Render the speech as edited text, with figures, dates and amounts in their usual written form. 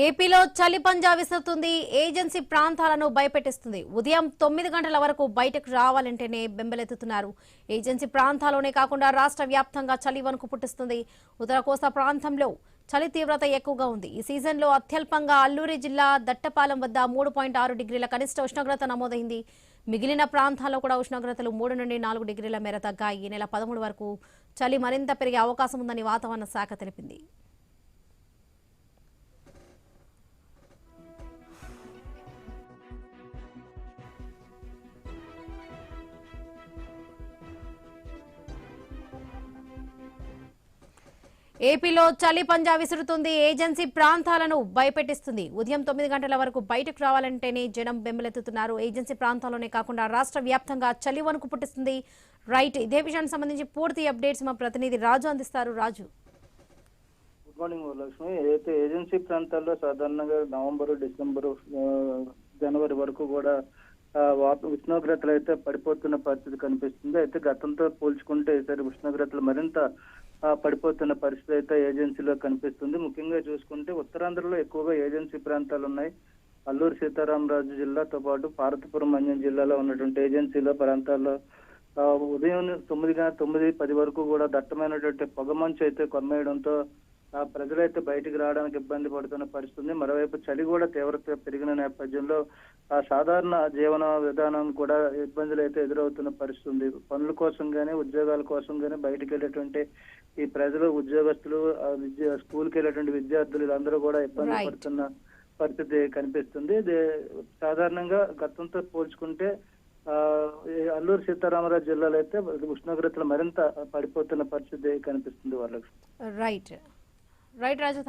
ఏపీలో చలి పంజా విసురుతుంది. ఏజెన్సీ ప్రాంతాలను భయపెట్టిస్తుంది. ఉదయం 9 గంటల వరకు బయటకు రావాలంటేనే బెంబెలెత్తుతున్నారు. ఏజెన్సీ ప్రాంతాల్లోనే కాకుండా రాష్ట్ర వ్యాప్తంగా చలి వణుకు పుట్టిస్తుంది. ఉత్తర కోస్తా ప్రాంతంలో చలి తీవ్రత ఎక్కువగా ఉంది. ఈ సీజన్లో అత్యల్పంగా అల్లూరి జిల్లా దట్టపాలెం వద్ద 3.6 డిగ్రీల కనిష్ట ఉష్ణోగ్రత నమోదైంది. మిగిలిన ప్రాంతాల్లో కూడా ఉష్ణోగ్రతలు 3 నుండి 4 డిగ్రీల మేర తగ్గాయి. ఈ నెల 13 వరకు చలి మరింత పెరిగే అవకాశం ఉందని వాతావరణ శాఖ తెలిపింది. ఏపీలో చలి పంజా విసురుతుంది. ఏజెన్సీ ప్రాంతాలను భయపెట్టిస్తుంది. ఉదయం 9 గంటల వరకు బయటకు రావాలంటేనే జనం బెంబెలెత్తుతున్నారు. ఏజెన్సీ ప్రాంతాల్లోనే కాకుండా రాష్ట్ర వ్యాప్తంగా చలి వణుకు పుట్టిస్తుంది. రైట్, ఇదే విషయానికి సంబంధించి పూర్తి అప్డేట్స్ మా ప్రతినిధి రాజు అందిస్తారు. రాజు, గుడ్ మార్నింగ్ లక్ష్మి. ఏదైతే ఏజెన్సీ ప్రాంతాల్లో సాధారణంగా నవంబరు, డిసెంబరు, జనవరి వరకు కూడా ఉష్ణోగ్రతలు అయితే పడిపోతున్న పరిస్థితి కనిపిస్తుంది. అయితే గతంతో పోల్చుకుంటే ఈసారి ఉష్ణోగ్రతలు మరింత పడిపోతున్న పరిస్థితి అయితే ఏజెన్సీలో కనిపిస్తుంది. ముఖ్యంగా చూసుకుంటే ఉత్తరాంధ్రలో ఎక్కువగా ఏజెన్సీ ప్రాంతాలు ఉన్నాయి. అల్లూరు సీతారామరాజు జిల్లాతో పాటు పార్వతీపురం మన్యం జిల్లాలో ఉన్నటువంటి ఏజెన్సీలో ప్రాంతాల్లో ఉదయం 9-10 వరకు కూడా దట్టమైనటువంటి పొగమంచు అయితే కొమ్మేయడంతో ప్రజలైతే బయటికి రావడానికి ఇబ్బంది పడుతున్న పరిస్థితి. మరోవైపు చలి కూడా తీవ్రత పెరిగిన నేపథ్యంలో సాధారణ జీవన విధానం కూడా ఇబ్బందులు అయితే ఎదురవుతున్న పరిస్థితి. పనుల కోసం గానీ, ఉద్యోగాల కోసం గానీ బయటికి వెళ్ళేటువంటి ఈ ప్రజలు, ఉద్యోగస్తులు, స్కూల్కి వెళ్ళేటువంటి విద్యార్థులు వీళ్ళందరూ కూడా ఇబ్బంది పడుతున్న పరిస్థితి కనిపిస్తుంది. సాధారణంగా గతంతో పోల్చుకుంటే అల్లూరు సీతారామరాజు జిల్లాలో అయితే ఉష్ణోగ్రతలు మరింత పడిపోతున్న పరిస్థితి కనిపిస్తుంది వాళ్ళకి. రైట్ రైట్ రాజు.